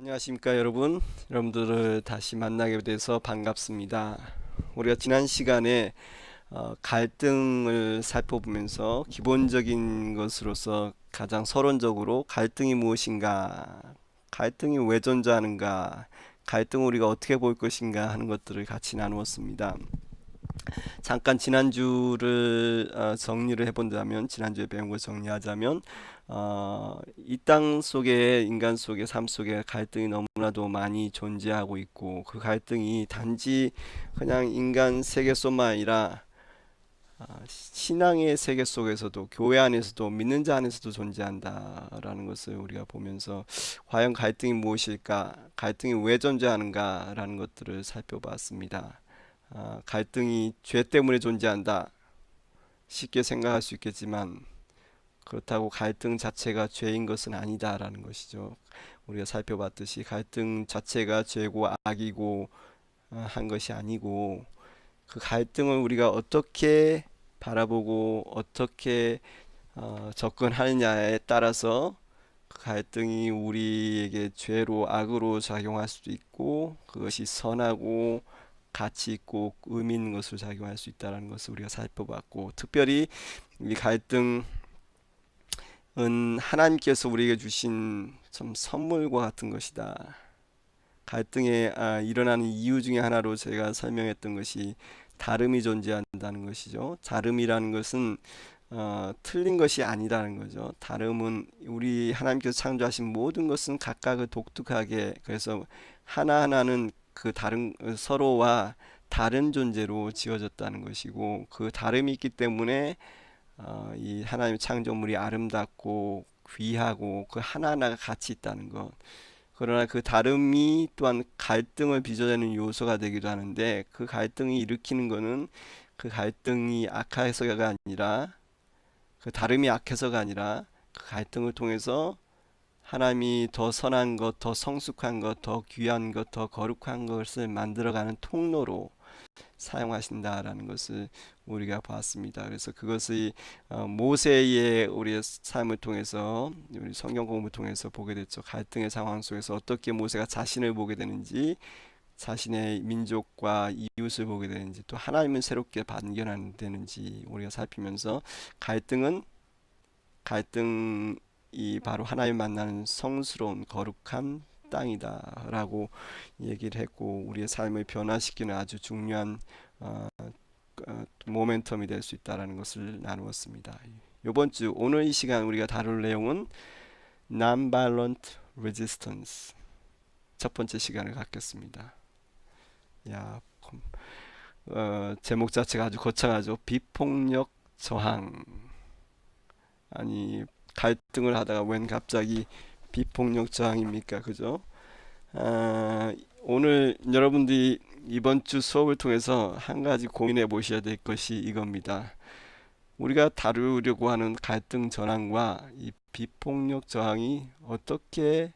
안녕하십니까 여러분. 여러분들을 다시 만나게 돼서 반갑습니다. 우리가 지난 시간에 갈등을 살펴보면서 기본적인 것으로서 가장 서론적으로 갈등이 무엇인가, 갈등이 왜 존재하는가, 갈등을 우리가 어떻게 볼 것인가 하는 것들을 같이 나누었습니다. 잠깐 지난주를 정리를 해본다면, 지난주에 배운 걸 정리하자면, 이 땅 속에, 인간 속의 삶 속에 갈등이 너무나도 많이 존재하고 있고, 그 갈등이 단지 그냥 인간 세계 속만 아니라 신앙의 세계 속에서도, 교회 안에서도, 믿는 자 안에서도 존재한다라는 것을 우리가 보면서 과연 갈등이 무엇일까, 갈등이 왜 존재하는가라는 것들을 살펴봤습니다. 갈등이 죄 때문에 존재한다, 쉽게 생각할 수 있겠지만 그렇다고 갈등 자체가 죄인 것은 아니다라는 것이죠. 우리가 살펴봤듯이 갈등 자체가 죄고 악이고 한 것이 아니고, 그 갈등을 우리가 어떻게 바라보고 어떻게 접근하느냐에 따라서 그 갈등이 우리에게 죄로 악으로 작용할 수도 있고, 그것이 선하고 가치 있고 의미 있는 것으로 작용할 수 있다는 것을 우리가 살펴봤고, 특별히 이 갈등은 하나님께서 우리에게 주신 좀 선물과 같은 것이다. 갈등에 일어나는 이유 중에 하나로 제가 설명했던 것이 다름이 존재한다는 것이죠. 다름이라는 것은 틀린 것이 아니라는 거죠. 다름은 우리 하나님께서 창조하신 모든 것은 각각을 독특하게, 그래서 하나하나는 그 다른 서로와 다른 존재로 지어졌다는 것이고, 그 다름이 있기 때문에 이 하나님의 창조물이 아름답고 귀하고 그 하나하나가 가치 있다는 것. 그러나 그 다름이 또한 갈등을 빚어내는 요소가 되기도 하는데, 그 갈등이 일으키는 것은 그 갈등이 악해서가 아니라, 그 다름이 악해서가 아니라 그 갈등을 통해서 하나님이 더 선한 것, 더 성숙한 것, 더 귀한 것, 더 거룩한 것을 만들어가는 통로로 사용하신다라는 것을 우리가 봤습니다. 그래서 그것이 모세의 우리의 삶을 통해서, 우리 성경 공부를 통해서 보게 됐죠. 갈등의 상황 속에서 어떻게 모세가 자신을 보게 되는지, 자신의 민족과 이웃을 보게 되는지, 또 하나님을 새롭게 발견하는지 우리가 살피면서, 갈등이 바로 하나님 만나는 성스러운 거룩한 땅이다라고 얘기를 했고, 우리의 삶을 변화시키는 아주 중요한 모멘텀이 될 수 있다라는 것을 나누었습니다. 이번 주 오늘 이 시간 우리가 다룰 내용은 Non-violent resistance, 첫 번째 시간을 갖겠습니다. 야, 제목 자체가 아주 거창하죠. 비폭력 저항. 아니, 갈등을 하다가 웬 갑자기 비폭력 저항입니까? 그죠? 오늘 여러분들이 이번 주 수업을 통해서 한 가지 고민해 보셔야 될 것이 이겁니다. 우리가 다루려고 하는 갈등 전환과 이 비폭력 저항이 어떻게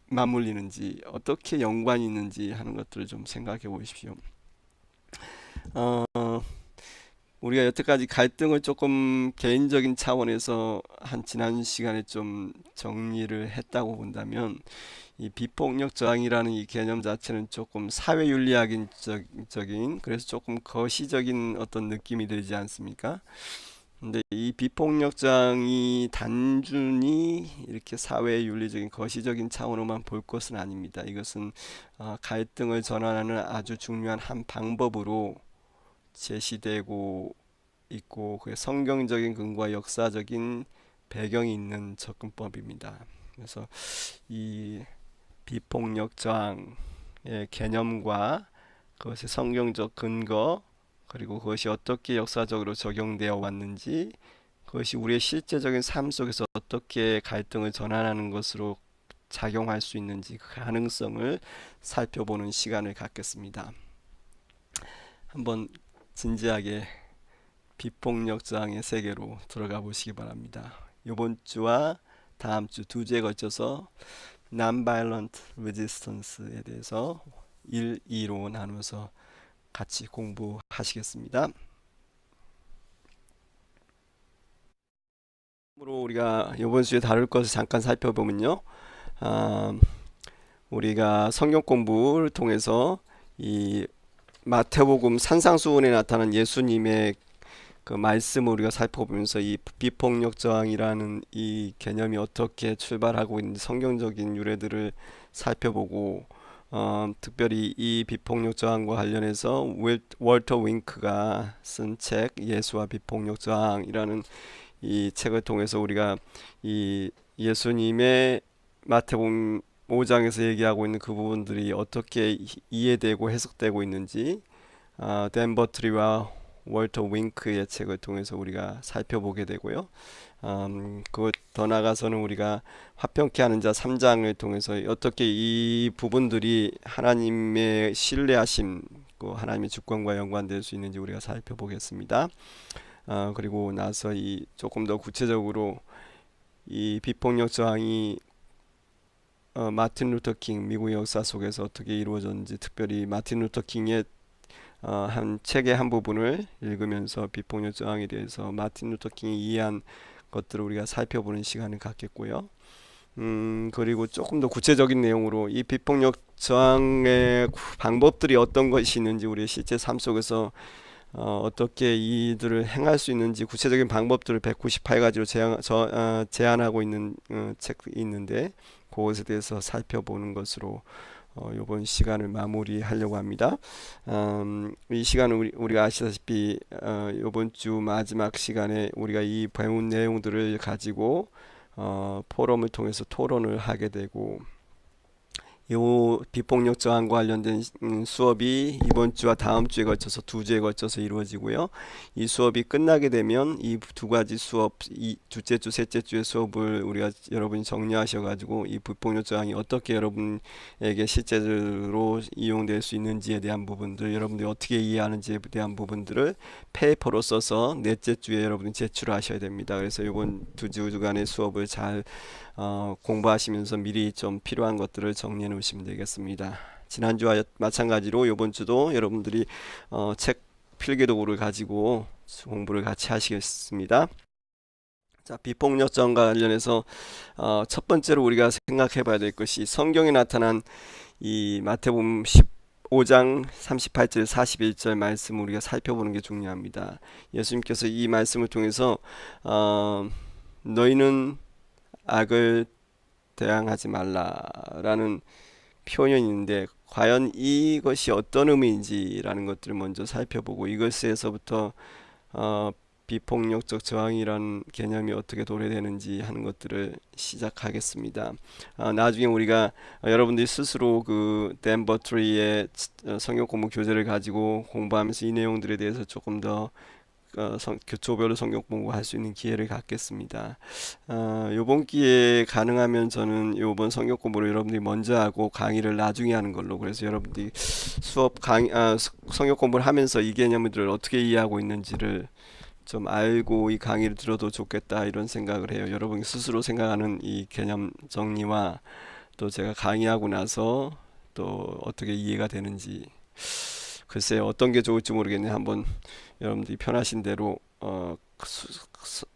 맞물리는지, 어떻게 연관이 있는지 하는 것들을 좀 생각해 보십시오. 어, 우리가 여태까지 갈등을 조금 개인적인 차원에서 한 지난 시간에 좀 정리를 했다고 본다면, 이 비폭력 저항이라는 이 개념 자체는 조금 사회윤리학적인, 그래서 조금 거시적인 어떤 느낌이 들지 않습니까? 근데 이 비폭력 저항이 단순히 이렇게 사회윤리적인 거시적인 차원으로만 볼 것은 아닙니다. 이것은 갈등을 전환하는 아주 중요한 한 방법으로 제시되고 있고, 그 성경적인 근거와 역사적인 배경이 있는 접근법입니다. 그래서 이 비폭력 저항의 개념과 그것의 성경적 근거, 그리고 그것이 어떻게 역사적으로 적용되어 왔는지, 그것이 우리의 실제적인 삶 속에서 어떻게 갈등을 전환하는 것으로 작용할 수 있는지, 그 가능성을 살펴보는 시간을 갖겠습니다. 한번 진지하게 비폭력 저항의 세계로 들어가 보시기 바랍니다. 이번 주와 다음 주 두 주에 걸쳐서 Non-violent resistance에 대해서 1, 2로 나누어서 같이 공부하시겠습니다. 우리가 이번 주에 다룰 것을 잠깐 살펴보면요. 아, 우리가 성경 공부를 통해서 이 마태복음 산상수훈에 나타난 예수님의 그 말씀을 우리가 살펴보면서 이 비폭력 저항이라는 이 개념이 어떻게 출발하고 있는지 성경적인 유래들을 살펴보고 특별히 이 비폭력 저항과 관련해서 월터 윙크가 쓴 책 예수와 비폭력 저항이라는 이 책을 통해서 우리가 이 예수님의 마태복음 5장에서 얘기하고 있는 그 부분들이 어떻게 이해되고 해석되고 있는지 댄 버트리와 월터 윙크의 책을 통해서 우리가 살펴보게 되고요. 그것 더 나아가서는 우리가 화평케 하는 자 3장을 통해서 어떻게 이 부분들이 하나님의 신뢰하심, 그 하나님의 주권과 연관될 수 있는지 우리가 살펴보겠습니다. 그리고 나서 이 조금 더 구체적으로 이 비폭력 저항이 마틴 루터 킹 미국 역사 속에서 어떻게 이루어졌는지 특별히 마틴 루터 킹의 한 책의 한 부분을 읽으면서 비폭력 저항에 대해서 마틴 루터 킹이 이해한 것들을 우리가 살펴보는 시간을 갖겠고요. 그리고 조금 더 구체적인 내용으로 이 비폭력 저항의 방법들이 어떤 것이 있는지 우리 실제 삶 속에서 어떻게 이들을 행할 수 있는지 구체적인 방법들을 198가지로 제안하고 있는 책이 있는데 그것에 대해서 살펴보는 것으로 이번 시간을 마무리하려고 합니다. 이 시간은 우리가 아시다시피 이번 주 마지막 시간에 우리가 이 배운 내용들을 가지고 포럼을 통해서 토론을 하게 되고 요 비폭력 저항과 관련된 수업이 이번 주와 다음 주에 걸쳐서 2주에 걸쳐서 이루어지고요. 이 수업이 끝나게 되면 이 두 가지 수업, 이 둘째 주, 셋째 주의 수업을 우리가 여러분이 정리하셔가지고 이 비폭력 저항이 어떻게 여러분에게 실제로 이용될 수 있는지에 대한 부분들, 여러분들이 어떻게 이해하는지에 대한 부분들을 페이퍼로 써서 넷째 주에 여러분이 제출하셔야 됩니다. 그래서 이번 2주간의 수업을 잘 공부하시면서 미리 좀 필요한 것들을 정리해 놓으시면 되겠습니다. 지난주와 마찬가지로 이번 주도 여러분들이 책 필기도구를 가지고 공부를 같이 하시겠습니다. 자, 비폭력 저항과 관련해서 첫 번째로 우리가 생각해 봐야 될 것이 성경에 나타난 이 마태복음 15장 38절 41절 말씀을 우리가 살펴보는 게 중요합니다. 예수님께서 이 말씀을 통해서 너희는 악을 대항하지 말라라는 표현이 있는데 과연 이것이 어떤 의미인지라는 것들을 먼저 살펴보고 이것에서부터 비폭력적 저항이라는 개념이 어떻게 도래되는지 하는 것들을 시작하겠습니다. 나중에 우리가 여러분들이 스스로 그 댄 버트리의 성경 공부 교재를 가지고 공부하면서 이 내용들에 대해서 조금 더 교초별로 성경 공부할 수 있는 기회를 갖겠습니다. 요번 기회에 가능하면 저는 요번 성경 공부를 여러분들이 먼저 하고 강의를 나중에 하는 걸로, 그래서 여러분들이 성경 공부를 하면서 이 개념들을 어떻게 이해하고 있는지를 좀 알고 이 강의를 들어도 좋겠다 이런 생각을 해요. 여러분이 스스로 생각하는 이 개념 정리와 또 제가 강의하고 나서 또 어떻게 이해가 되는지 글쎄요, 어떤 게 좋을지 모르겠네요. 한번 여러분들이 편하신 대로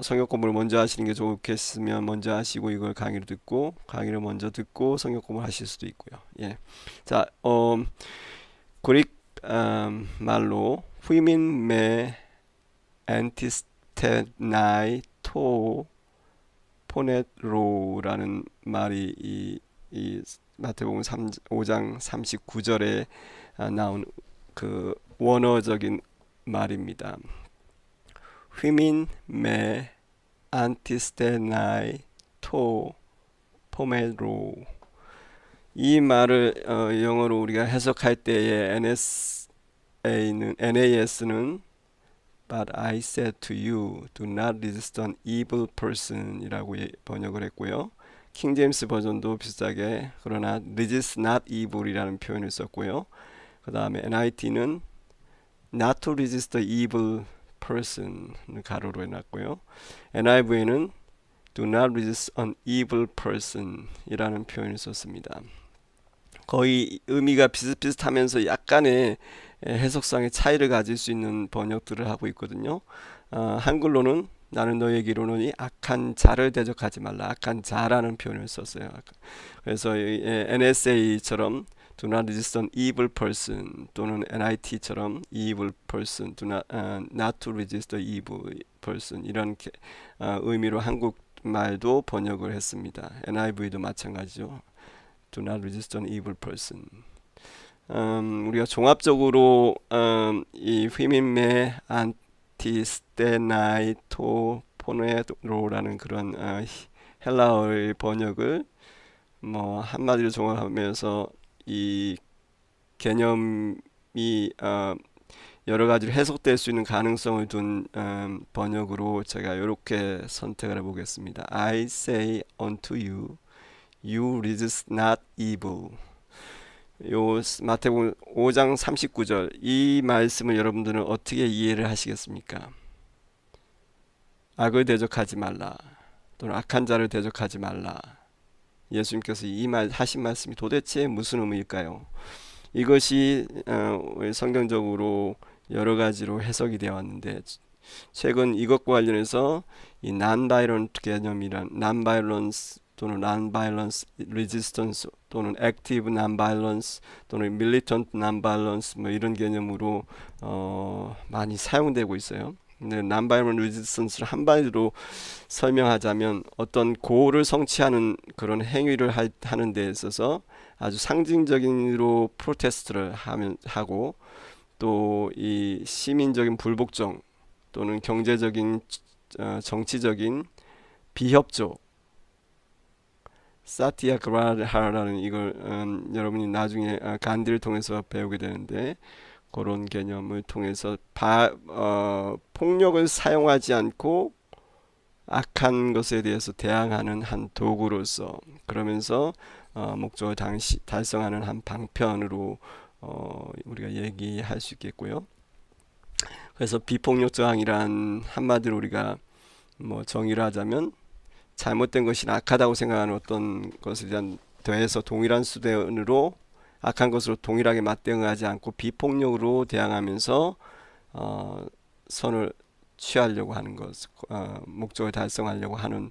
성경 공부를 먼저 하시는 게 좋겠으면 먼저 하시고 이걸 강의를 먼저 듣고 성경 공부를 하실 수도 있고요. 예. 자, 그릭 말로 후이민 메 엔티스테나이 토 포네로라는 말이 이 마태복음 5장 39절에 나온 그 원어적인 말입니다. 휘민 메 안티스테나이 토 포메로. 이 말을 영어로 우리가 해석할 때에 NAS는 But I said to you, do not resist an evil person 이라고 번역을 했고요. 킹제임스 버전도 비슷하게 그러나 resist not evil 이라는 표현을 썼고요. 그 다음에 NIT는 not to resist the evil person 가로로 해놨고요. NIV는 do not resist an evil person 이라는 표현을 썼습니다. 거의 의미가 비슷비슷하면서 약간의 해석상의 차이를 가질 수 있는 번역들을 하고 있거든요. 한글로는 나는 너에게 이르노니 악한 자를 대적하지 말라. 악한 자라는 표현을 썼어요. 그래서 NSA처럼 do not resist an evil person 또는 NIT처럼 evil person, not to resist the evil person 이런 의미로 한국말도 번역을 했습니다. NIV도 마찬가지죠. do not resist an evil person. 우리가 종합적으로 이 휘민메 안티스테나이토 포네로라는 그런 헬라어의 번역을 뭐 한마디로 종합하면서 이 개념이 여러 가지로 해석될 수 있는 가능성을 둔 번역으로 제가 이렇게 선택을 해보겠습니다. I say unto you, you resist not evil. 요 마태복음 5장 39절 이 말씀을 여러분들은 어떻게 이해를 하시겠습니까? 악을 대적하지 말라 또는 악한 자를 대적하지 말라. 예수님께서 이 하신 말씀이 도대체 무슨 의미일까요? 이것이 성경적으로 여러 가지로 해석이 되어 왔는데 최근 이것과 관련해서 이 non-violent 개념이란 non-violence 또는 non-violence resistance 또는 active non-violence 또는 militant non-violence 뭐 이런 개념으로 많이 사용되고 있어요. 근데 non-violent resistance를 한마디로 설명하자면 어떤 고를 성취하는 그런 행위를 하는 데 있어서 아주 상징적인으로 프로테스트를 하고 또 이 시민적인 불복종 또는 경제적인 정치적인 비협조 사티아그라하라는 이걸 여러분이 나중에 간디를 통해서 배우게 되는데 그런 개념을 통해서 폭력을 사용하지 않고 악한 것에 대해서 대항하는 한 도구로서 그러면서 목적을 달성하는 한 방편으로 우리가 얘기할 수 있겠고요. 그래서 비폭력 저항이란 한마디로 우리가 뭐 정의를 하자면 잘못된 것이 악하다고 생각하는 어떤 것에 대한 더해서 동일한 수단으로 악한 것으로 동일하게 맞대응하지 않고 비폭력으로 대항하면서 선을 취하려고 하는 것, 목적을 달성하려고 하는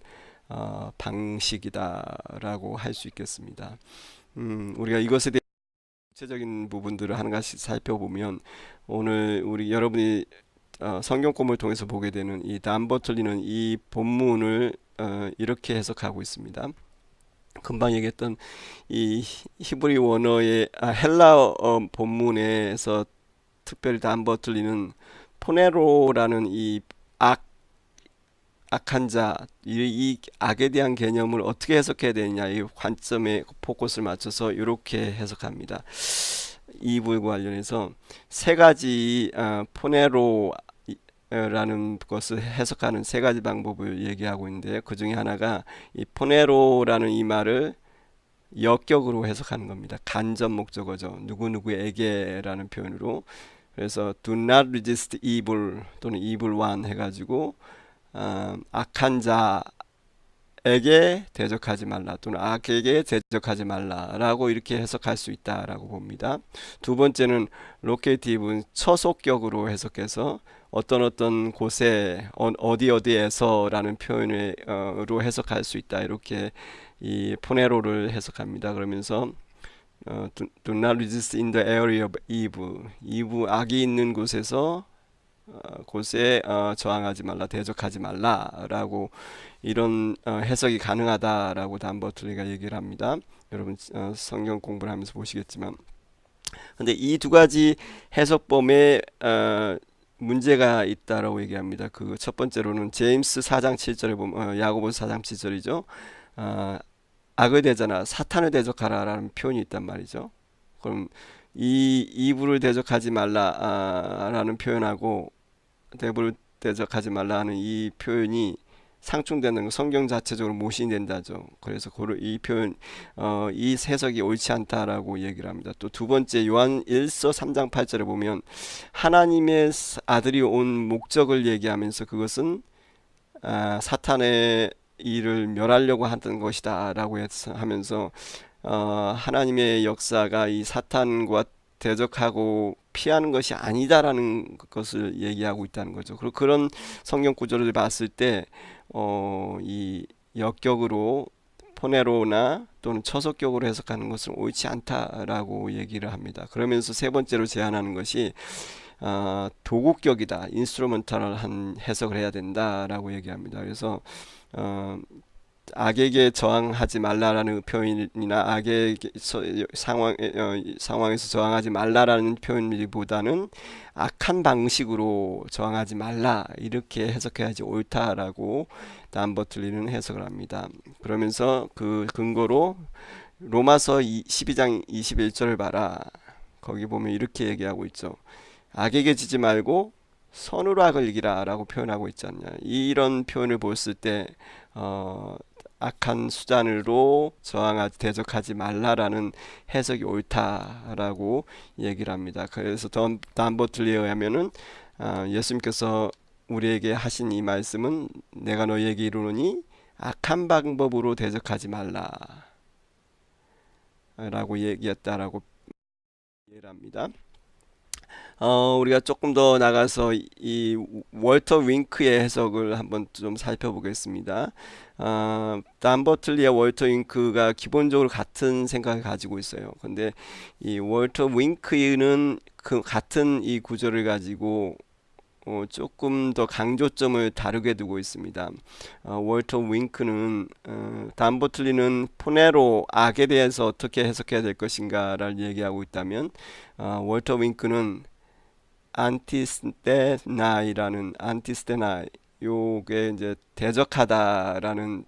방식이다라고 할 수 있겠습니다. 우리가 이것에 대해 구체적인 부분들을 하나씩 살펴보면 오늘 여러분이 성경 공부를 통해서 보게 되는 이 단 버틀리는 이 본문을 이렇게 해석하고 있습니다. 금방 얘기했던 이 히브리 원어의 헬라어 본문에서 특별히 단 버틀리는 포네로라는 이 악한 자, 이 악에 대한 개념을 어떻게 해석해야 되느냐 이 관점에 포커스를 맞춰서 이렇게 해석합니다. 이 부분과 관련해서 세 가지 포네로라는 것을 해석하는 세 가지 방법을 얘기하고 있는데 그 중에 하나가 이 포네로라는 이 말을 역격으로 해석하는 겁니다. 간접 목적어죠. 누구누구에게라는 표현으로. 그래서 do not resist evil 또는 evil one 해가지고 악한 자에게 대적하지 말라 또는 악에게 대적하지 말라라고 이렇게 해석할 수 있다라고 봅니다. 두 번째는 로케이티브는 처속격으로 해석해서 어떤 곳에 어디에서라는 표현으로 해석할 수 있다 이렇게 이 포네로를 해석합니다. 그러면서 do not resist in the area of evil. 악이 있는 곳에 저항하지 말라, 대적하지 말라라고 이런 해석이 가능하다라고 단버틀리가 얘기를 합니다. 여러분 성경 공부를 하면서 보시겠지만, 근데 이 두 가지 해석범에 문제가 있다라고 얘기합니다. 그 첫 번째로는 제임스 4장 7절에 보면 야고보서 4장 7절이죠. 악을 대잖아 사탄을 대적하라라는 표현이 있단 말이죠. 그럼 이 이불을 대적하지 말라라는 표현하고 대불을 대적하지 말라는 이 표현이 상충되는 성경 자체적으로 모신이 된다죠. 그래서 이 표현 이 해석이 옳지 않다라고 얘기를 합니다. 또 두 번째 요한 1서 3장 8절에 보면 하나님의 아들이 온 목적을 얘기하면서 그것은 사탄의 일을 멸하려고 하던 것이다 라고 하면서 하나님의 역사가 이 사탄과 대적하고 피하는 것이 아니다라는 것을 얘기하고 있다는 거죠. 그리고 그런 성경 구절을 봤을 때, 이 역격으로 포네로나 또는 처속격으로 해석하는 것은 옳지 않다라고 얘기를 합니다. 그러면서 세 번째로 제안하는 것이 도구격이다, 인스트루먼탈한 해석을 해야 된다라고 얘기합니다. 그래서 어, 악에게 저항하지 말라라는 표현이나 악의 상황에서 저항하지 말라라는 표현보다는 악한 방식으로 저항하지 말라 이렇게 해석해야지 옳다라고 담버틀리는 해석을 합니다. 그러면서 그 근거로 로마서 12장 21절을 봐라. 거기 보면 이렇게 얘기하고 있죠. 악에게 지지 말고 선으로 악을 이기라 라고 표현하고 있지 않냐. 이런 표현을 봤을 때 악한 수단으로 저항하지 대적하지 말라라는 해석이 옳다라고 얘기를 합니다. 그래서 담버틀리에 의하면은 예수님께서 우리에게 하신 이 말씀은 내가 너희에게 이르노니 악한 방법으로 대적하지 말라 라고 얘기했다라고 이해를 합니다. 우리가 조금 더 나가서 이 월터 윙크의 해석을 한번 좀 살펴보겠습니다. 담버틀리와 월터 윙크가 기본적으로 같은 생각을 가지고 있어요. 근데 이 월터 윙크는 그 같은 이 구조를 가지고 조금 더 강조점을 다르게 두고 있습니다. 월터 윙크는 담버틀리는 포네로 악에 대해서 어떻게 해석해야 될 것인가를 얘기하고 있다면 월터 윙크는 안티스테나이라는 안티스테나 요게 이제 대적하다라는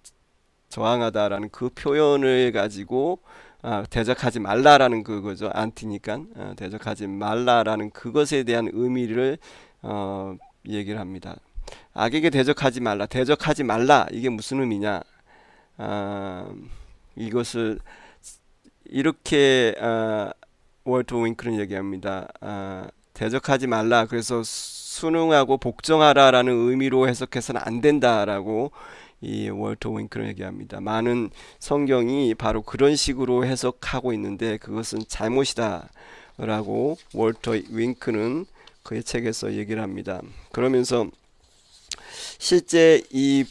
저항하다라는 그 표현을 가지고 대적하지 말라라는 그거죠. 안티니까 대적하지 말라라는 그것에 대한 의미를 얘기를 합니다. 악에게 대적하지 말라, 대적하지 말라 이게 무슨 의미냐? 이것을 이렇게 월터 윙크는 얘기합니다. 대적하지 말라. 그래서 순응하고 복종하라라는 의미로 해석해서는 안 된다라고 이 월터 윙크는 얘기합니다. 많은 성경이 바로 그런 식으로 해석하고 있는데 그것은 잘못이다라고 월터 윙크는 그의 책에서 얘기를 합니다. 그러면서 실제 이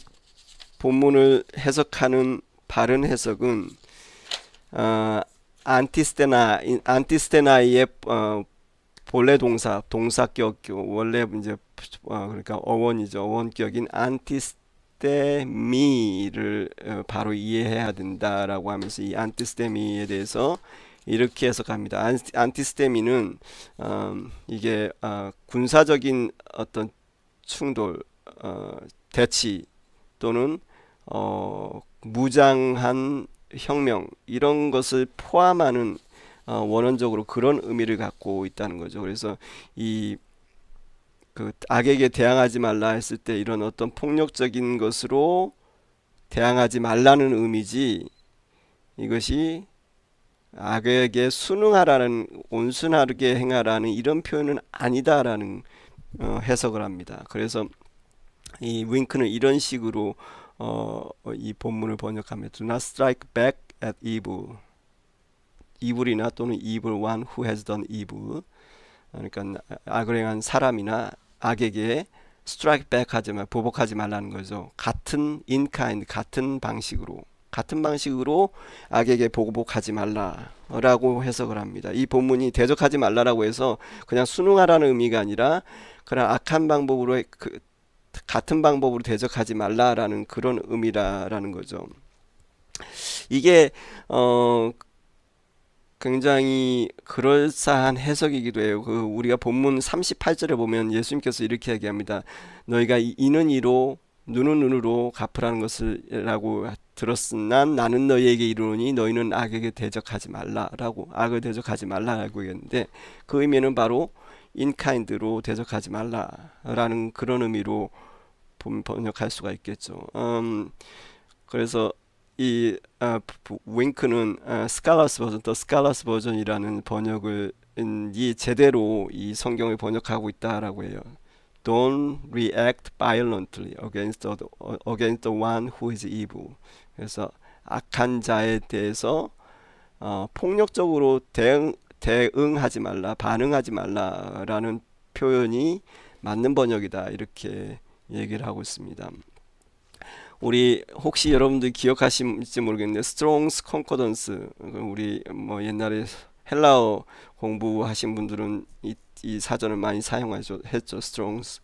본문을 해석하는 바른 해석은 안티스테나이의 본래 동사격 원래 이제 그러니까 어원이죠. 어원격인 안티스테미를 바로 이해해야 된다라고 하면서 이 안티스테미에 대해서 이렇게 해석합니다. 안티스테미는 이게 군사적인 어떤 충돌, 대치 또는 무장한 혁명 이런 것을 포함하는 원론적으로 그런 의미를 갖고 있다는 거죠. 그래서 이 그 악에게 대항하지 말라 했을 때 이런 어떤 폭력적인 것으로 대항하지 말라는 의미지 이것이 악에게 순응하라는 온순하게 행하라는 이런 표현은 아니다라는 해석을 합니다. 그래서 이 윙크는 이런 식으로 이 본문을 번역합니다. Do not strike back at evil. 이불이나 또는 evil one who has done evil. 그러니까 악을 행한 사람이나 악에게 strike back 하지만 보복하지 말라는 거죠. 같은 in kind 같은 방식으로 악에게 보복하지 말라라고 해석을 합니다. 이 본문이 대적하지 말라라고 해서 그냥 순응하라는 의미가 아니라 그냥 악한 방법으로 같은 방법으로 대적하지 말라라는 그런 의미라는 거죠. 이게 굉장히 그럴싸한 해석이기도 해요. 우리가 본문 38절에 보면 예수님께서 이렇게 얘기합니다. 너희가 이는 이로 눈은 눈으로 갚으라는 것을라고 들었으나 나는 너희에게 이르노니 너희는 악에게 대적하지 말라라고 악을 대적하지 말라라고 했는데 그 의미는 바로 인카인드로 대적하지 말라라는 그런 의미로 번역할 수가 있겠죠. 그래서 이 윙크는 스칼라스 버전, 더 스칼라스 버전이라는 번역을 이 제대로 이 성경을 번역하고 있다라고 해요. Don't react violently against the one who is evil. 그래서 악한 자에 대해서 폭력적으로 대응하지 말라, 반응하지 말라라는 표현이 맞는 번역이다 이렇게 얘기를 하고 있습니다. 우리 혹시 여러분들 기억하실지 모르겠는데 Strong's Concordance, 우리 뭐 옛날에 헬라어 공부하신 분들은 이 사전을 많이 사용했죠. Strong's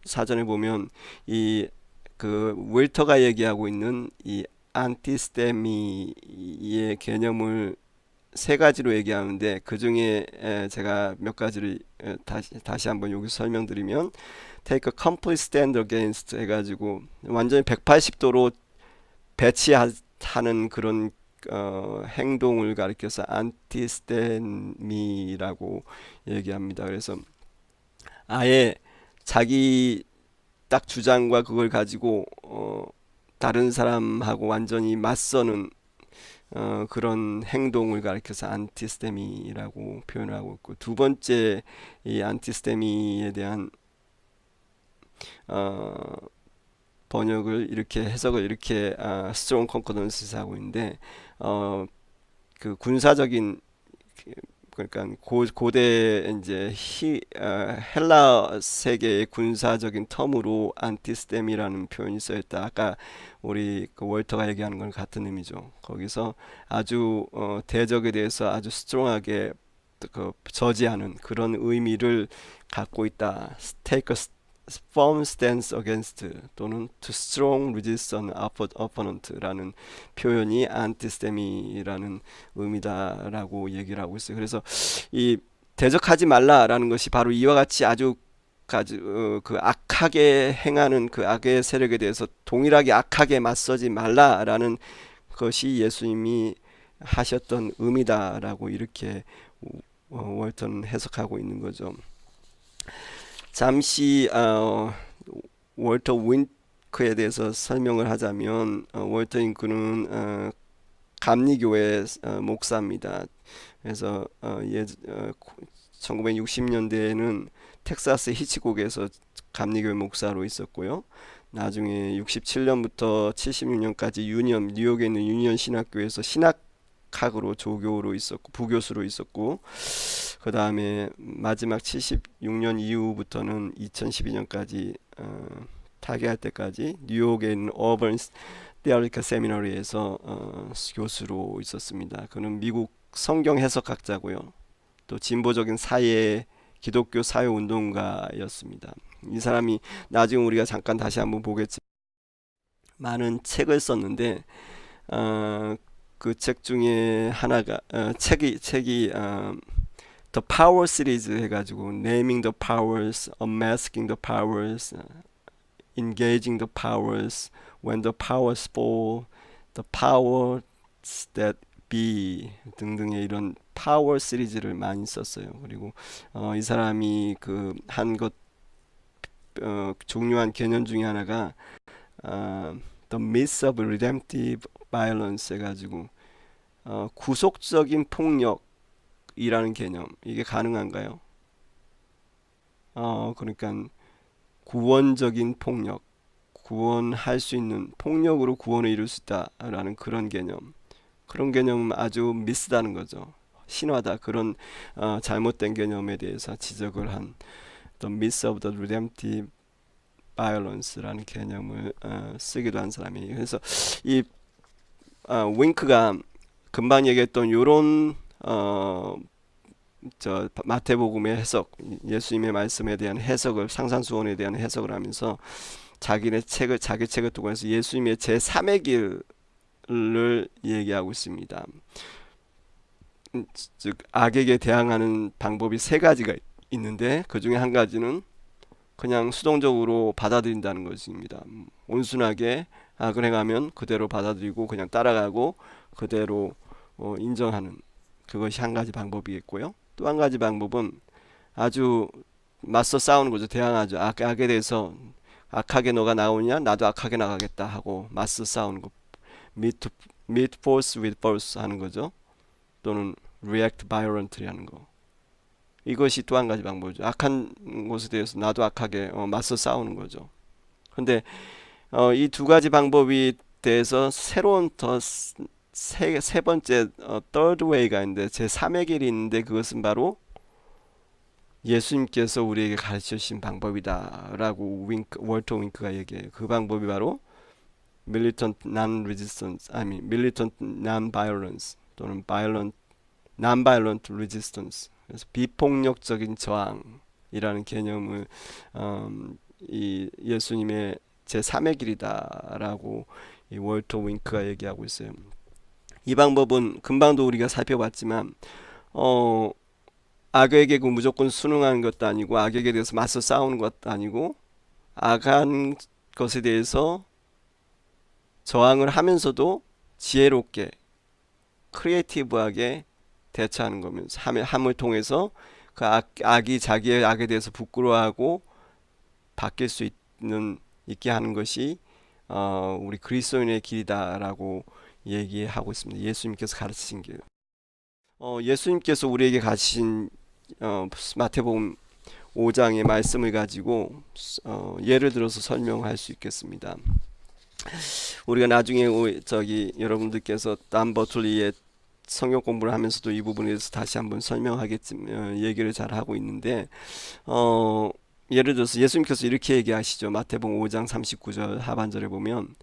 사전에 보면 이 그 웰터가 얘기하고 있는 이 안티스테미의 개념을 세 가지로 얘기하는데 그 중에 제가 몇 가지를 다시 한번 여기서 설명드리면 take a complete stand against 해가지고 완전히 180도로 배치하는 그런 행동을 가리켜서 안티스테미라고 얘기합니다. 그래서 아예 자기 딱 주장과 그걸 가지고 다른 사람하고 완전히 맞서는 그런 행동을 가리켜서 안티스테미라고 표현을 하고 있고, 두 번째 이 안티스테미에 대한 번역을 이렇게 해석을 이렇게 스트롱 컨코던스 하고 있는데 그 군사적인 그러니까 고대 이제 헬라 세계의 군사적인 텀으로 안티스템이라는 표현이 쓰였다. 아까 우리 그 월터가 얘기하는 건 같은 의미죠. 거기서 아주 대적에 대해서 아주 스트롱하게 그 저지하는 그런 의미를 갖고 있다. Take a firm stance against 또는 to strong resist an opponent라는 표현이 안티스테미라는 의미다라고 얘기를 하고 있어요. 그래서 이 대적하지 말라라는 것이 바로 이와 같이 아주 그 악하게 행하는 그 악의 세력에 대해서 동일하게 악하게 맞서지 말라라는 것이 예수님이 하셨던 의미다라고 이렇게 월턴은 해석하고 있는 거죠. 잠시 월터 윙크에 대해서 설명을 하자면 월터 윙크는 감리교회 목사입니다. 그래서 1960년대에는 텍사스 히치콕에서 감리교회 목사로 있었고요. 나중에 67년부터 76년까지 뉴욕에 있는 유니언 신학교에서 신학학으로 조교로 있었고 부교수로 있었고, 그 다음에 마지막 76년 이후부터는 2012년까지 타계할 때까지 뉴욕에 있는 오번 테올리컬 세미너리에서 교수로 있었습니다. 그는 미국 성경 해석학자고요. 또 진보적인 사회 기독교 사회 운동가였습니다. 이 사람이 나중에 우리가 잠깐 다시 한번 보겠지만 많은 책을 썼는데 그 책 중에 하나가 책이 The Power Series 해가지고 Naming the Powers, Unmasking the Powers, Engaging the Powers, When the Powers Fall, The Powers That Be 등등의 이런 파워 시리즈를 많이 썼어요. 그리고 이 사람이 그 한 것 중요한 개념 중에 하나가 The Myth of Redemptive Violence 해가지고 구속적인 폭력이라는 개념, 이게 가능한가요? 그러니까 구원적인 폭력, 구원할 수 있는 폭력으로 구원을 이룰 수 있다라는 그런 개념은 아주 미스다는 거죠. 신화다. 그런 잘못된 개념에 대해서 지적을 한 The Myth of the Redemptive Violence라는 개념을 쓰기도 한 사람이에요. 그래서 이 윙크가 금방 얘기했던 요런 마태복음의 해석, 예수님의 말씀에 대한 해석을, 상산수원에 대한 해석을 하면서 자기 책을 통해서 예수님의 제3의 길을 얘기하고 있습니다. 즉 악에게 대항하는 방법이 세 가지가 있는데 그 중에 한 가지는 그냥 수동적으로 받아들인다는 것입니다. 온순하게 악을 행하면 그대로 받아들이고 그냥 따라가고 그대로 인정하는, 그것이 한 가지 방법이겠고요. 또 한 가지 방법은 아주 맞서 싸우는 거죠. 대항하죠. 악에 대해서 악하게 너가 나오냐, 나도 악하게 나가겠다 하고 맞서 싸우는 거. meet force with force 하는 거죠. 또는 react violently 하는 거. 이것이 또 한 가지 방법이죠. 악한 것에 대해서 나도 악하게 맞서 싸우는 거죠. 근데 이 두 가지 방법이 대해서 새로운 더 세 번째 third way가 있는데 제 3의 길이 있는데 그것은 바로 예수님께서 우리에게 가르쳐 주신 방법이다라고 월터 윙크가 얘기해요. 그 방법이 바로 militant non-resistance, militant non-violence 또는 non-violent resistance. 그래서 비폭력적인 저항이라는 개념을 이 예수님의 제 3의 길이다라고 이 월터 윙크가 얘기하고 있어요. 이 방법은 금방도 우리가 살펴봤지만 악에게 무조건 순응하는 것도 아니고 악에게 대해서 맞서 싸우는 것도 아니고 악한 것에 대해서 저항을 하면서도 지혜롭게 크리에이티브하게 대처하는 거면서 함을 통해서 그 악이 자기의 악에 대해서 부끄러워하고 바뀔 수 있게 하는 것이 우리 그리스도인의 길이다라고 얘기하고 있습니다. 예수님께서 가르치신 길. 예수님께서 우리에게 가르치신 마태복음 5장의 말씀을 가지고 예를 들어서 설명할 수 있겠습니다. 우리가 나중에 여러분들께서 담버툴리의 성역 공부를 하면서도 이 부분에 대해서 다시 한번 설명하겠지만 얘기를 잘 하고 있는데 예를 들어서 예수님께서 이렇게 얘기하시죠. 마태복음 5장 39절 하반절에 보면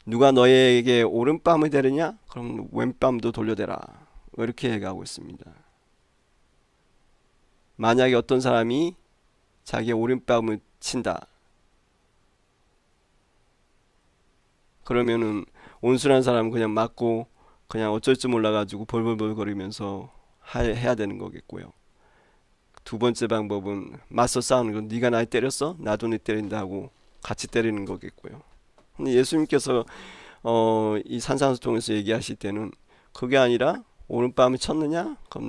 누가 너에게 오른뺨을 대느냐? 그럼 왼뺨도 돌려대라. 이렇게 얘기하고 있습니다. 만약에 어떤 사람이 자기의 오른뺨을 친다. 그러면은 온순한 사람은 그냥 맞고 그냥 어쩔 줄 몰라가지고 벌벌벌 거리면서 해야 되는 거겠고요. 두 번째 방법은 맞서 싸우는 건 네가 날 때렸어? 나도 네 때린다 하고 같이 때리는 거겠고요. 근데 예수님께서 이 산상수통에서 얘기하실 때는 그게 아니라 오른뺨을 쳤느냐? 그럼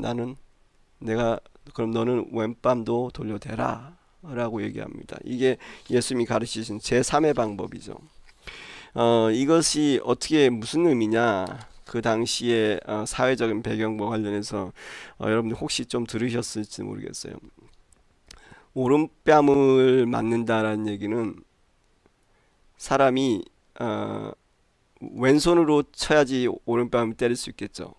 너는 왼뺨도 돌려대라 라고 얘기합니다. 이게 예수님이 가르치신 제3의 방법이죠. 이것이 어떻게 무슨 의미냐? 그 당시에 사회적인 배경과 관련해서 여러분들 혹시 좀 들으셨을지 모르겠어요. 오른뺨을 맞는다라는 얘기는 사람이 왼손으로 쳐야지 오른뺨을 때릴 수 있겠죠.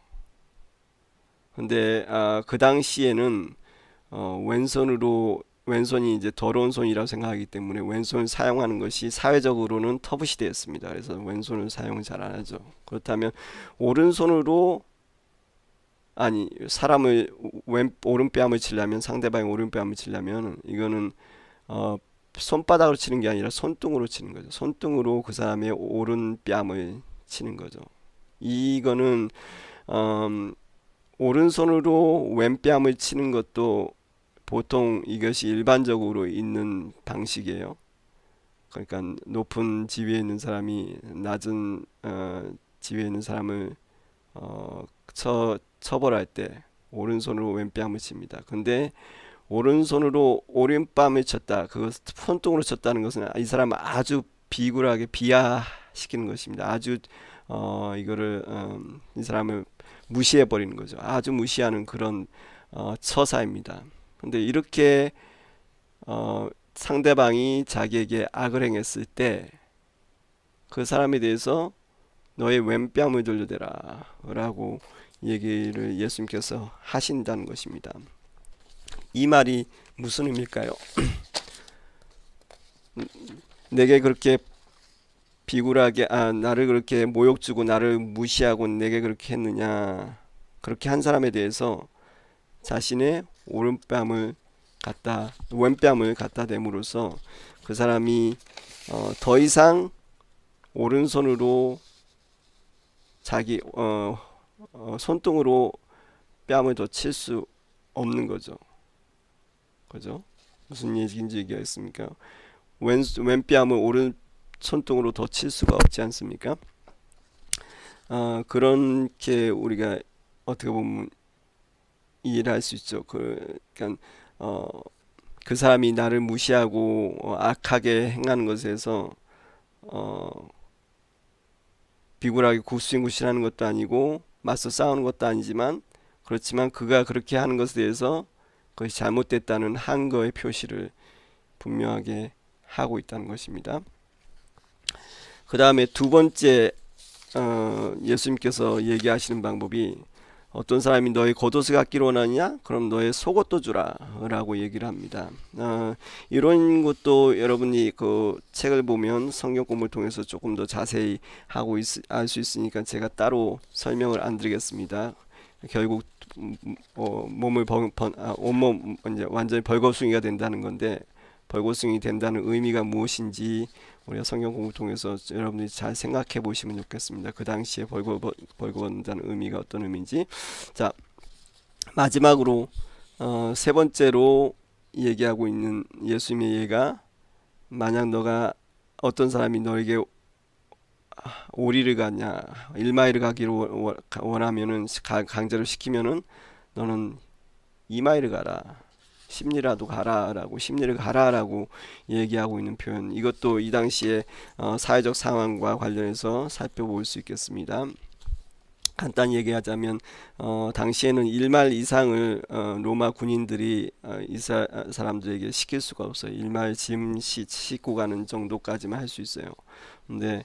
근데 그 당시에는 왼손이 이제 더러운 손이라고 생각하기 때문에 왼손을 사용하는 것이 사회적으로는 터부시되었습니다. 그래서 왼손을 사용을 잘 안 하죠. 그렇다면 오른손으로 사람을 오른뺨을 치려면 상대방의 오른뺨을 치려면 이거는 손바닥으로 치는 게 아니라 손등으로 치는 거죠. 손등으로 그 사람의 오른뺨을 치는 거죠. 이거는 오른손으로 왼뺨을 치는 것도 보통 이것이 일반적으로 있는 방식이에요. 그러니까 높은 지위에 있는 사람이 낮은 지위에 있는 사람을 처벌할 때 오른손으로 왼뺨을 칩니다. 근데 오른손으로 오른뺨을 쳤다. 그것 손등으로 쳤다는 것은 이 사람을 아주 비굴하게 비하시키는 것입니다. 아주 이거를 이 사람을 무시해 버리는 거죠. 아주 무시하는 그런 처사입니다. 근데 이렇게 상대방이 자기에게 악을 행했을 때 그 사람에 대해서 너의 왼뺨을 돌려대라 라고 얘기를 예수님께서 하신다는 것입니다. 이 말이 무슨 의미일까요? 내게 그렇게 비굴하게 나를 그렇게 모욕 주고 나를 무시하고 내게 그렇게 했느냐, 그렇게 한 사람에 대해서 자신의 왼뺨을 갖다 댐으로써 그 사람이 더 이상 오른손으로 자기 손등으로 뺨을 더 칠 수 없는 거죠. 그죠? 무슨 얘기인지 얘기하겠습니까? 왼뺨을 오른 손등으로 더 칠 수가 없지 않습니까? 그렇게 우리가 어떻게 보면 이해를 할 수 있죠. 그러니까 그 사람이 나를 무시하고 악하게 행하는 것에서 비굴하게 굽신굽신하는 것도 아니고 맞서 싸우는 것도 아니지만 그렇지만 그가 그렇게 하는 것에 대해서 그것이 잘못됐다는 한거의 표시를 분명하게 하고 있다는 것입니다. 그 다음에 두 번째 예수님께서 얘기하시는 방법이 어떤 사람이 너의 겉옷을 갖기를 원하느냐? 그럼 너의 속옷도 주라 라고 얘기를 합니다. 이런 것도 여러분이 그 책을 보면 성경 공부를 통해서 조금 더 자세히 하고 알 수 있으니까 제가 따로 설명을 안 드리겠습니다. 결국 몸을 온몸 이제 완전히 벌거숭이가 된다는 건데, 벌거숭이 된다는 의미가 무엇인지 우리가 성경 공부 통해서 여러분들이 잘 생각해 보시면 좋겠습니다. 그 당시에 벌거벗는다는 의미가 어떤 의미인지. 자, 마지막으로 세 번째로 얘기하고 있는 예수님의 예가, 만약 너가 어떤 사람이 너에게 오리를 가냐, 1마일을 가기를 원하면은, 강제로 시키면은 너는 2마일을 가라, 10리라도 가라라고, 10리를 가라라고 얘기하고 있는 표현. 이것도 이 당시에 사회적 상황과 관련해서 살펴볼 수 있겠습니다. 간단히 얘기하자면 당시에는 1마일 이상을 로마 군인들이 사람들에게 시킬 수가 없어요. 1마일 짐 싣고 가는 정도까지만 할 수 있어요. 근데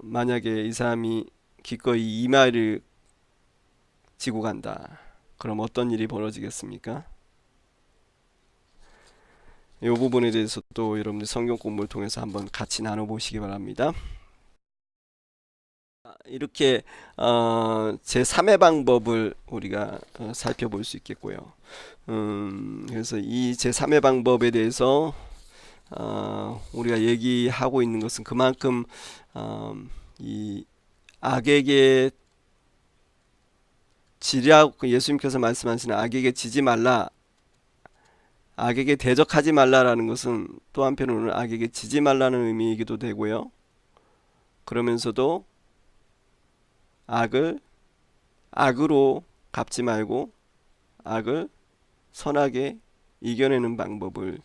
만약에 이 사람이 기꺼이 2마일을 지고 간다, 그럼 어떤 일이 벌어지겠습니까? 이 부분에 대해서 또 여러분들 성경 공부를 통해서 한번 같이 나눠보시기 바랍니다. 이렇게 제3의 방법을 우리가 살펴볼 수 있겠고요. 그래서 이 제3의 방법에 대해서 우리가 얘기하고 있는 것은 그만큼 이 악에게 지라고 예수님께서 말씀하시는 악에게 지지 말라, 악에게 대적하지 말라라는 것은 또 한편으로는 악에게 지지 말라는 의미이기도 되고요. 그러면서도 악을 악으로 갚지 말고 악을 선하게 이겨내는 방법을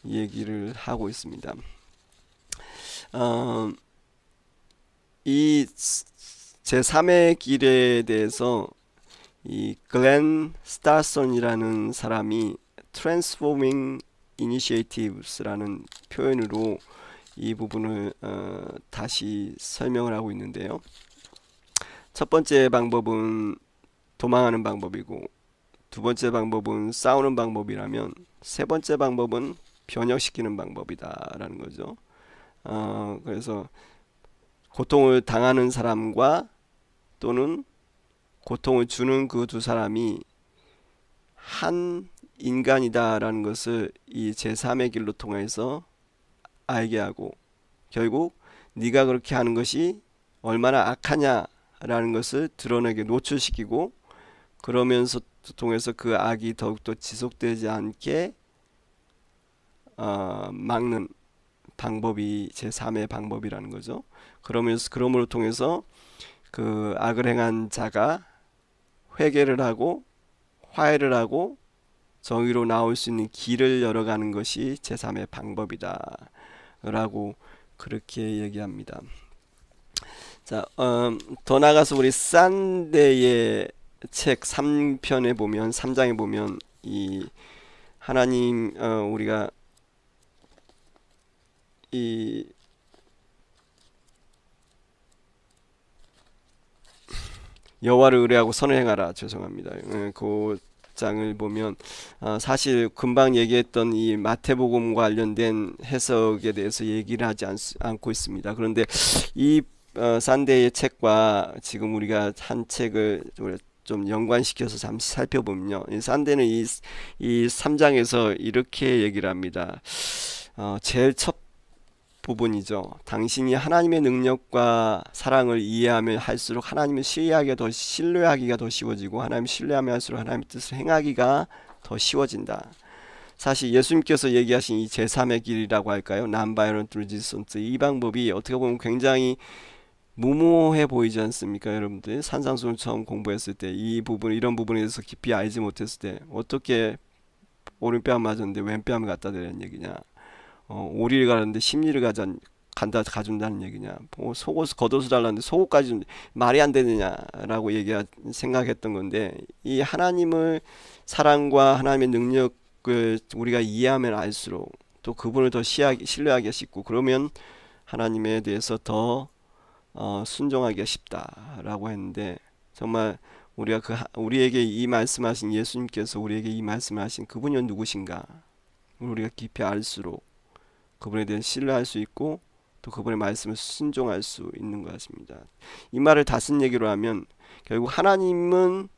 얘기를 하고 있습니다. 이 제3의 길에 대해서 이 글렌 스타선이라는 사람이 Transforming Initiatives라는 표현으로 이 부분을 다시 설명을 하고 있는데요. 첫 번째 방법은 도망하는 방법이고, 두 번째 방법은 싸우는 방법이라면, 세 번째 방법은 변혁시키는 방법이다라는 거죠. 그래서 고통을 당하는 사람과 또는 고통을 주는 그 두 사람이 한 인간이다라는 것을 이 제3의 길로 통해서 알게 하고, 결국 네가 그렇게 하는 것이 얼마나 악하냐라는 것을 드러내게 노출시키고, 그러면서 통해서 그 악이 더욱더 지속되지 않게 막는 방법이 제3의 방법이라는 거죠. 그러므로 통해서 그 악을 행한 자가 회개를 하고 화해를 하고 정의로 나올 수 있는 길을 열어가는 것이 제3의 방법이다 라고 그렇게 얘기합니다. 자, 더 나가서 우리 산데의 책 3편에 보면, 3장에 보면 이 하나님, 우리가 이 여호와를 의뢰하고 선을 행하라, 죄송합니다. 그 장을 보면 사실 금방 얘기했던 이 마태복음과 관련된 해석에 대해서 얘기를 하지 않고 있습니다. 그런데 이 산데의 책과 지금 우리가 한 책을 좀 연관시켜서 잠시 살펴보면요, 이 산데는 이 3장에서 이렇게 얘기를 합니다. 제일 첫 부분이죠. 당신이 하나님의 능력과 사랑을 이해하면 할수록 하나님을 신뢰하기가 더 쉬워지고, 하나님을 신뢰하면 할수록 하나님의 뜻을 행하기가 더 쉬워진다. 사실 예수님께서 얘기하신 이 제3의 길이라고 할까요? Non-violent resistance, 이 방법이 어떻게 보면 굉장히 무모해 보이지 않습니까? 여러분들 산상수훈 처음 공부했을 때 이런 부분에 대해서 깊이 알지 못했을 때 어떻게 오른뺨 맞았는데 왼뺨을 갖다 대라는 얘기냐, 오리를 가는데 10리를 가준다는 얘기냐, 속옷 겉옷을 달라는데 속옷까지 말이 안 되느냐라고 생각했던 건데, 이 하나님을 사랑과 하나님의 능력을 우리가 이해하면 알수록 또 그분을 더 신뢰하기가 쉽고, 그러면 하나님에 대해서 더 순종하기가 쉽다라고 했는데, 정말 우리가 우리에게 이 말씀하신 예수님께서 우리에게 이 말씀하신 그분이 누구신가, 우리가 깊이 알수록 그분에 대해 신뢰할 수 있고 또 그분의 말씀을 순종할 수 있는 것 같습니다. 이 말을 다른 얘기로 하면 결국 하나님은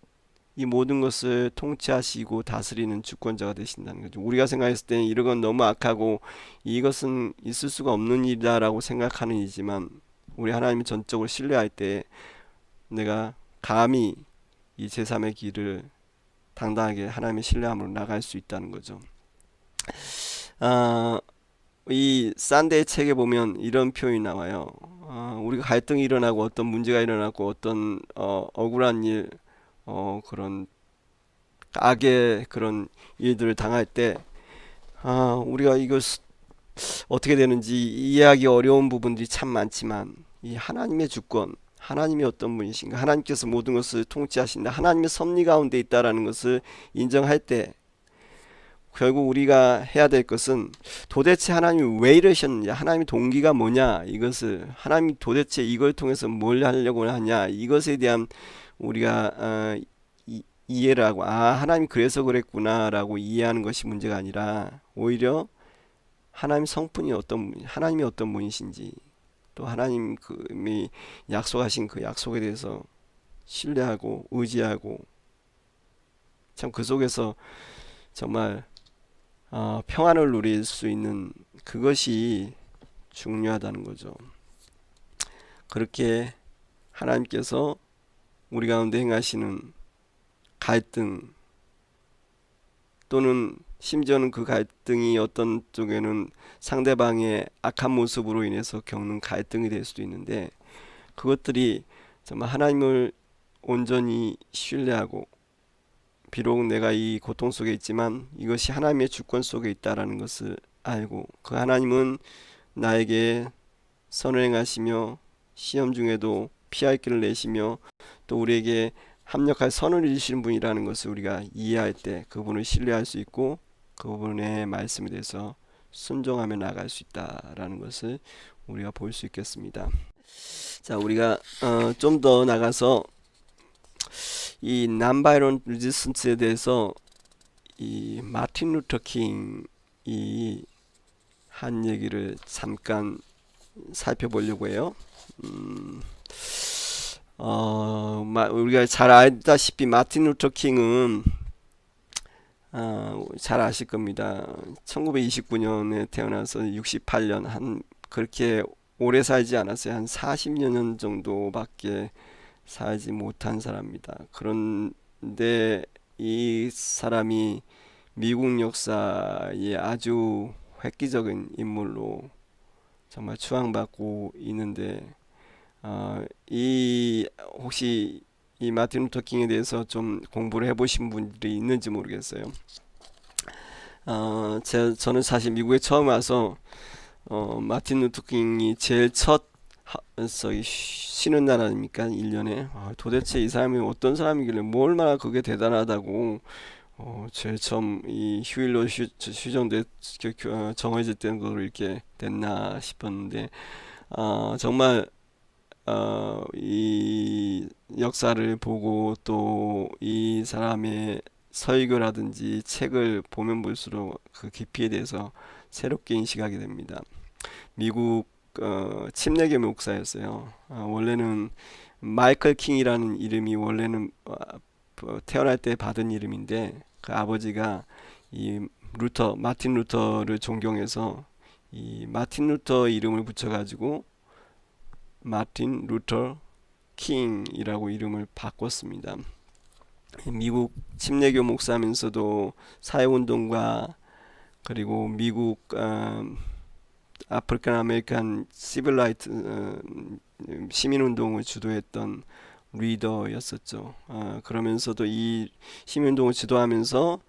이 모든 것을 통치하시고 다스리는 주권자가 되신다는 거죠. 우리가 생각했을 때 이런 너무 악하고 이것은 있을 수가 없는 일이다라고 생각하는 일이지만, 우리 하나님을 전적으로 신뢰할 때 내가 감히 이 제3의 길을 당당하게 하나님의 신뢰함으로 나갈 수 있다는 거죠. 이 산데이 책에 보면 이런 표현이 나와요. 우리가 갈등이 일어나고 어떤 문제가 일어나고 어떤 억울한 일, 그런 악의 그런 일들을 당할 때, 우리가 이걸 어떻게 되는지 이해하기 어려운 부분들이 참 많지만, 이 하나님의 주권, 하나님이 어떤 분이신가, 하나님께서 모든 것을 통치하신다, 하나님의 섭리 가운데 있다라는 것을 인정할 때, 결국 우리가 해야 될 것은 도대체 하나님이 왜 이러셨느냐, 하나님의 동기가 뭐냐, 이것을 하나님이 도대체 이걸 통해서 뭘 하려고 하냐, 이것에 대한 우리가 이해를 하고, 하나님 그래서 그랬구나 라고 이해하는 것이 문제가 아니라, 오히려 하나님 성품이 하나님이 어떤 분이신지, 또 하나님이 약속하신 그 약속에 대해서 신뢰하고 의지하고, 참 그 속에서 정말 평안을 누릴 수 있는 그것이 중요하다는 거죠. 그렇게 하나님께서 우리 가운데 행하시는 갈등, 또는 심지어는 그 갈등이 어떤 쪽에는 상대방의 악한 모습으로 인해서 겪는 갈등이 될 수도 있는데, 그것들이 정말 하나님을 온전히 신뢰하고, 비록 내가 이 고통 속에 있지만 이것이 하나님의 주권 속에 있다라는 것을 알고, 그 하나님은 나에게 선을 행하시며 시험 중에도 피할 길을 내시며 또 우리에게 합력할 선을 이루시는 분이라는 것을 우리가 이해할 때 그분을 신뢰할 수 있고, 그분의 말씀에 대해서 순종하며 나아갈 수 있다라는 것을 우리가 볼 수 있겠습니다. 자, 우리가 좀 더 나가서 이 난바이런 리지스턴스에 대해서 이 마틴 루터 킹이 한 얘기를 잠깐 살펴보려고 해요. 우리가 잘 알다시피 마틴 루터 킹은 잘 아실 겁니다. 1929년에 태어나서 68년, 그렇게 오래 살지 않았어요. 한 40여 년 정도밖에 살지 못한 사람입니다. 그런데 이 사람이 미국 역사의 아주 획기적인 인물로 정말 추앙받고 있는데, 혹시 이 마틴 루터 킹에 대해서 좀 공부를 해보신 분들이 있는지 모르겠어요. 저는 사실 미국에 처음 와서 마틴 루터 킹이 제일 첫 쉬는 날 아닙니까? 1년에. 도대체 이 사람이 어떤 사람이길래 뭐 얼마나 그게 대단하다고 제일 처음 이 휴일로 정해질 때는 그걸 이렇게 됐나 싶었는데, 정말 이 역사를 보고 또 이 사람의 설교라든지 책을 보면 볼수록 그 깊이에 대해서 새롭게 인식하게 됩니다. 미국 침례교 목사였어요. 원래는 마이클 킹이라는 이름이 원래는 태어날 때 받은 이름인데, 그 아버지가 이 마틴 루터를 존경해서 이 마틴 루터 이름을 붙여가지고 마틴 루터 킹이라고 이름을 바꿨습니다. 미국 침례교 목사면서도 사회운동가, 그리고 미국 아프리칸 아메리칸 시빌라이트 시민운동을 주도했던 리더였었죠. 그러면서도 이 시민운동을 주도하면서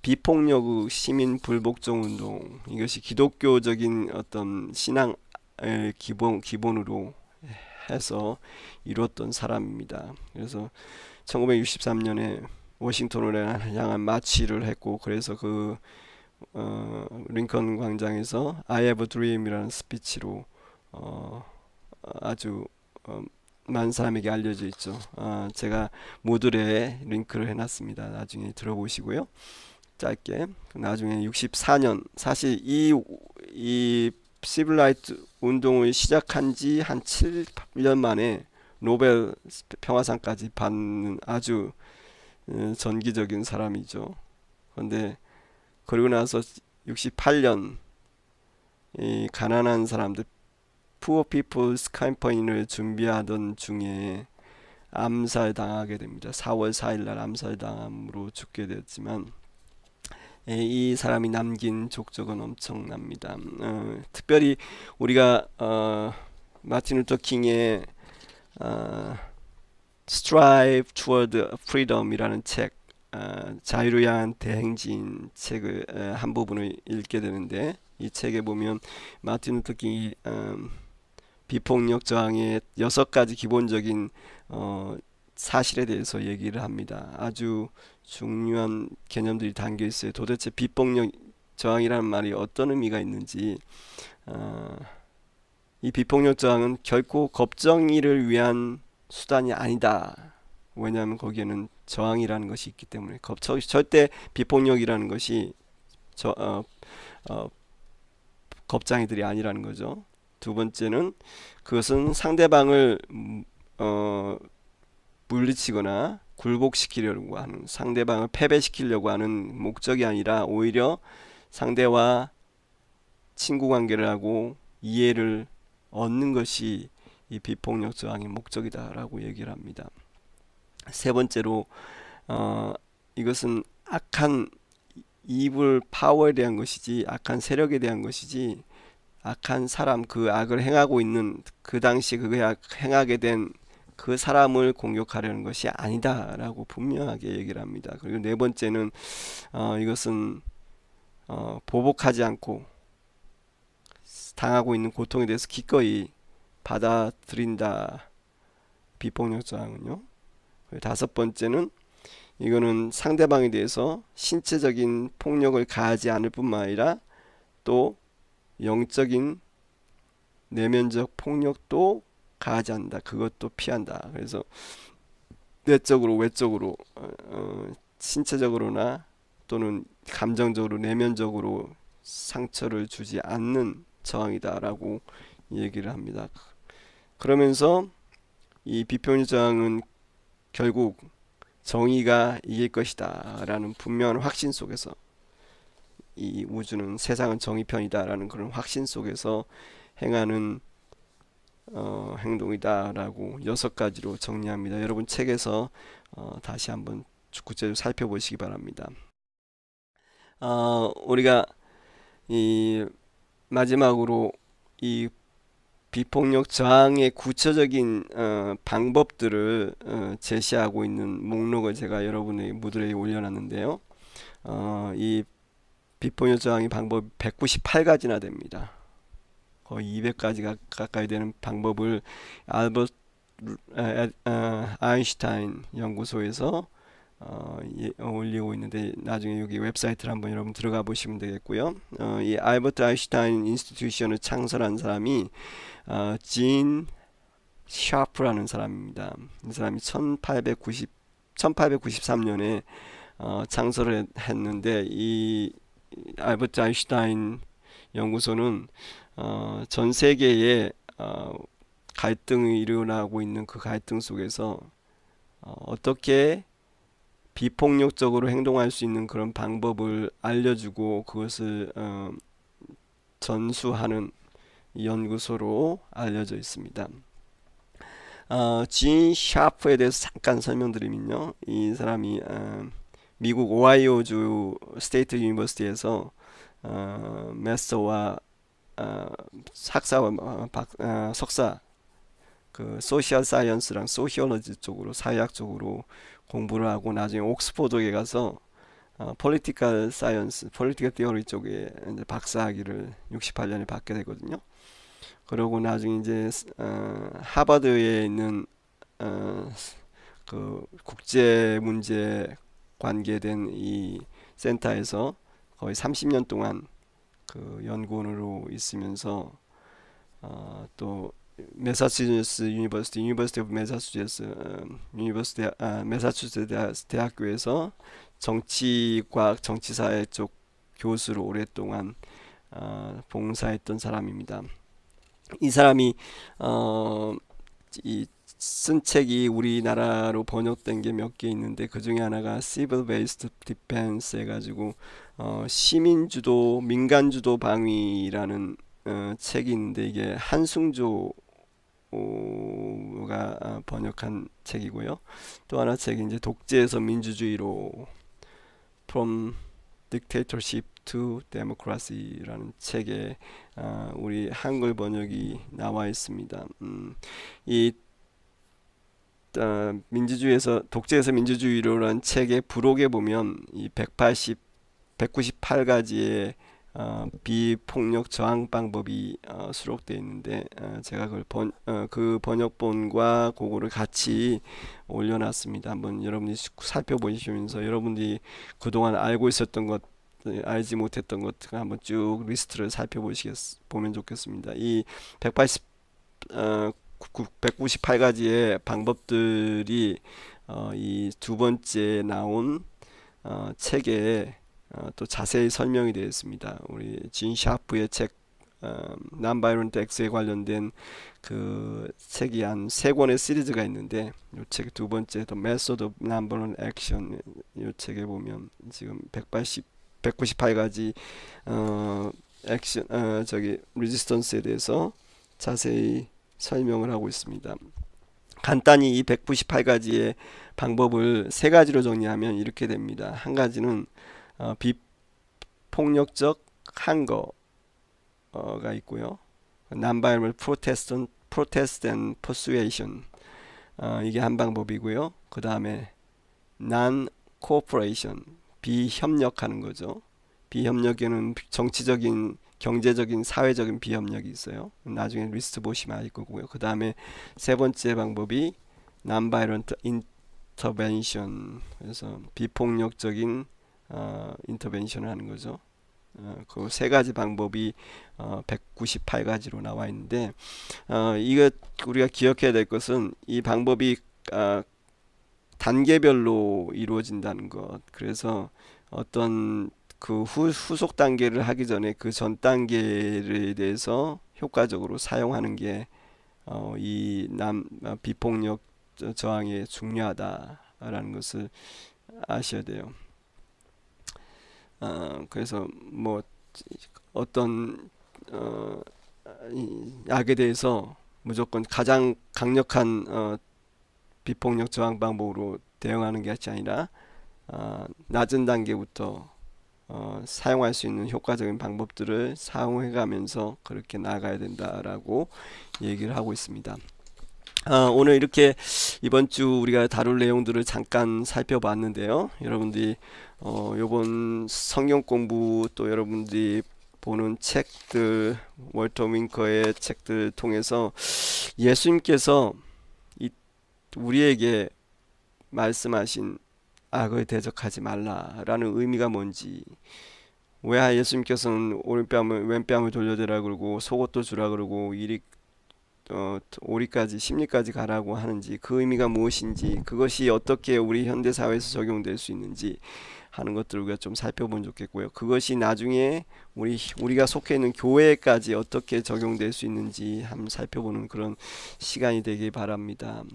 비폭력 시민 불복종 운동, 이것이 기독교적인 어떤 신앙을 기본으로 해서 이뤘던 사람입니다. 그래서 1963년에 워싱턴을 향한 마치를 했고, 그래서 그 링컨 광장에서 I have a dream이라는 스피치로 아주 많은 사람에게 알려져 있죠. 제가 모듈에 링크를 해놨습니다. 나중에 들어보시고요. 짧게. 나중에 64년 사실 이 시빌라이트 운동을 시작한 지 한 7년 만에 노벨 평화상까지 받는 아주 전기적인 사람이죠. 그런데 그러고 나서 68년 이 가난한 사람들 푸어 피플스 캠페인을 준비하던 중에 암살당하게 됩니다. 4월 4일 날 암살당함으로 죽게 되었지만 이 사람이 남긴 족적은 엄청납니다. 특별히 우리가 마틴 루터 킹의 Strive Toward Freedom이라는 책, 자유를 향한 대행진 책을 한 부분을 읽게 되는데 이 책에 보면 마틴 루터 킹이 비폭력 저항의 6가지 기본적인 사실에 대해서 얘기를 합니다. 아주 중요한 개념들이 담겨 있어요. 도대체 비폭력 저항이라는 말이 어떤 의미가 있는지, 이 비폭력 저항은 결코 법정의를 위한 수단이 아니다. 왜냐하면 거기에는 저항이라는 것이 있기 때문에 절대 비폭력이라는 것이 겁쟁이들이 아니라는 거죠. 두 번째는 그것은 상대방을 물리치거나 굴복시키려고 하는, 상대방을 패배시키려고 하는 목적이 아니라 오히려 상대와 친구 관계를 하고 이해를 얻는 것이 이 비폭력 저항의 목적이다라고 얘기를 합니다. 세 번째로 이것은 악한 이블 파워에 대한 것이지, 악한 세력에 대한 것이지, 악한 사람, 그 악을 행하고 있는, 그 당시 그 행하게 된 그 사람을 공격하려는 것이 아니다라고 분명하게 얘기를 합니다. 그리고 네 번째는 이것은 보복하지 않고 당하고 있는 고통에 대해서 기꺼이 받아들인다. 비폭력 저항은요. 다섯 번째는 이거는 상대방에 대해서 신체적인 폭력을 가하지 않을 뿐만 아니라 또 영적인 내면적 폭력도 가하지 않는다. 그것도 피한다. 그래서 내적으로 외적으로 신체적으로나 또는 감정적으로 내면적으로 상처를 주지 않는 저항이다라고 얘기를 합니다. 그러면서 이 비폭력 저항은 결국 정의가 이길 것이다 라는 분명한 확신 속에서, 이 우주는, 세상은 정의 편이다 라는 그런 확신 속에서 행하는 행동이다 라고 6가지로 정리합니다. 여러분 책에서 다시 한번 구체적으로 살펴보시기 바랍니다. 우리가 이 마지막으로 이 비폭력 저항의 구체적인 방법들을 제시하고 있는 목록을 제가 여러분의 모듈에 올려놨는데요. 이 비폭력 저항의 방법이 198가지나 됩니다. 거의 200가지 가까이 되는 방법을 알버트 아인슈타인 연구소에서 올리고 있는데, 나중에 여기 웹사이트를 한번 여러분 들어가 보시면 되겠고요. 이 알버트 아인슈타인 인스티튜션을 창설한 사람이 진 샤프라는 사람입니다. 이 사람이 1893년에 창설을 했는데, 이 알버트 아인슈타인 연구소는 전 세계에 갈등이 일어나고 있는 그 갈등 속에서 어떻게 비폭력적으로 행동할 수 있는 그런 방법을 알려주고 그것을 전수하는 연구소로 알려져 있습니다. 진 샤프에 대해서 잠깐 설명드리면요, 이 사람이 미국 오하이오주 스테이트 유니버시티에서 마스터와 학사와 석사, 그 소셜 사이언스랑 소시올로지 쪽으로, 사회학 쪽으로 공부를 하고 나중에 옥스포드에 가서 폴리티컬 사이언스, 폴리티컬 티어리 쪽에 이제 박사학위를 68년에 받게 되거든요. 그러고 나중에 이제 하버드에 있는 그 국제 문제 관계된 이 센터에서 거의 30년 동안 그 연구원으로 있으면서 또 매사추세츠 유니버시티 오브 매사추세츠 대학교에서 정치과학 정치사회 쪽 교수로 오랫동안 봉사했던 사람입니다. 이 사람이 이 쓴 책이 우리나라로 번역된 게 몇 개 있는데 그 중에 하나가 Civil Based Defense 해가지고 시민주도 민간주도 방위라는 책이 있는데 이게 한승조가 번역한 책이고요. 또 하나 책이 이제 독재에서 민주주의로 From Dictatorship to Democracy라는 책에 우리 한글 번역이 나와 있습니다. 이 민주주의에서 독재에서 민주주의로라는 책의 부록에 보면 이 198가지의 비폭력 저항 방법이 수록되어 있는데 제가 그걸 그 번역본과 그거를 같이 올려놨습니다. 한번 여러분이 살펴보시면서 여러분들이 그동안 알고 있었던 것 알지 못했던 것 한번 쭉 리스트를 보면 좋겠습니다. 이 198가지의 방법들이 이 두 번째 나온 책에 또 자세히 설명이 되어 있습니다. 우리 진 샤프의 책 Non-Violent X에 관련된 그 책이 한 3권의 시리즈가 있는데 이 책 두 번째 The Method of Non-Violent Action 이 책에 보면 지금 198가지 액션 레지스턴스에 대해서 자세히 설명을 하고 있습니다. 간단히 이 198가지의 방법을 3가지로 정리하면 이렇게 됩니다. 한 가지는 비폭력적 항거가 있고요. Non-violent protest and persuasion 이게 한 방법이고요. 그 다음에 non-cooperation 비협력하는 거죠. 비협력에는 정치적인 경제적인 사회적인 비협력이 있어요. 나중에 리스트 보시면 알 거고요. 그 다음에 세 번째 방법이 non-violent intervention 그래서 비폭력적인 인터벤션을 하는 거죠. 그 3가지 방법이 198가지로 나와 있는데 이거 우리가 기억해야 될 것은 이 방법이 단계별로 이루어진다는 것. 그래서 어떤 그 후속 단계를 하기 전에 그 전 단계에 대해서 효과적으로 사용하는 게 이 비폭력 저항에 중요하다라는 것을 아셔야 돼요. 그래서 뭐 어떤 약에 대해서 무조건 가장 강력한 비폭력 저항 방법으로 대응하는 게 아니라 낮은 단계부터 사용할 수 있는 효과적인 방법들을 사용해 가면서 그렇게 나아가야 된다라고 얘기를 하고 있습니다. 오늘 이렇게 이번 주 우리가 다룰 내용들을 잠깐 살펴봤는데요. 여러분들이 요번 성경 공부 또 여러분들이 보는 책들 월터 윙커의 책들 통해서 예수님께서 우리에게 말씀하신 악을 대적하지 말라라는 의미가 뭔지, 왜 예수님께서는 왼뺨을 돌려대라 그러고 속옷도 주라 그러고 오리까지 심리까지 가라고 하는지, 그 의미가 무엇인지, 그것이 어떻게 우리 현대 사회에서 적용될 수 있는지 하는 것들을 우리가 좀 살펴보면 좋겠고요. 그것이 나중에 우리가 속해 있는 교회까지 어떻게 적용될 수 있는지 한번 살펴보는 그런 시간이 되길 바랍니다.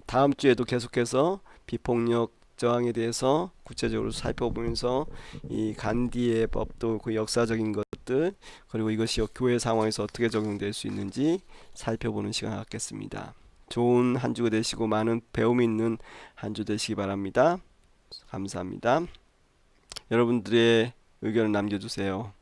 다음 주에도 계속해서 비폭력 저항에 대해서 구체적으로 살펴보면서 이 간디의 법도 그 역사적인 것들 그리고 이것이 교회 상황에서 어떻게 적용될 수 있는지 살펴보는 시간 갖겠습니다. 좋은 한 주가 되시고 많은 배움이 있는 한 주 되시기 바랍니다. 감사합니다. 여러분들의 의견을 남겨주세요.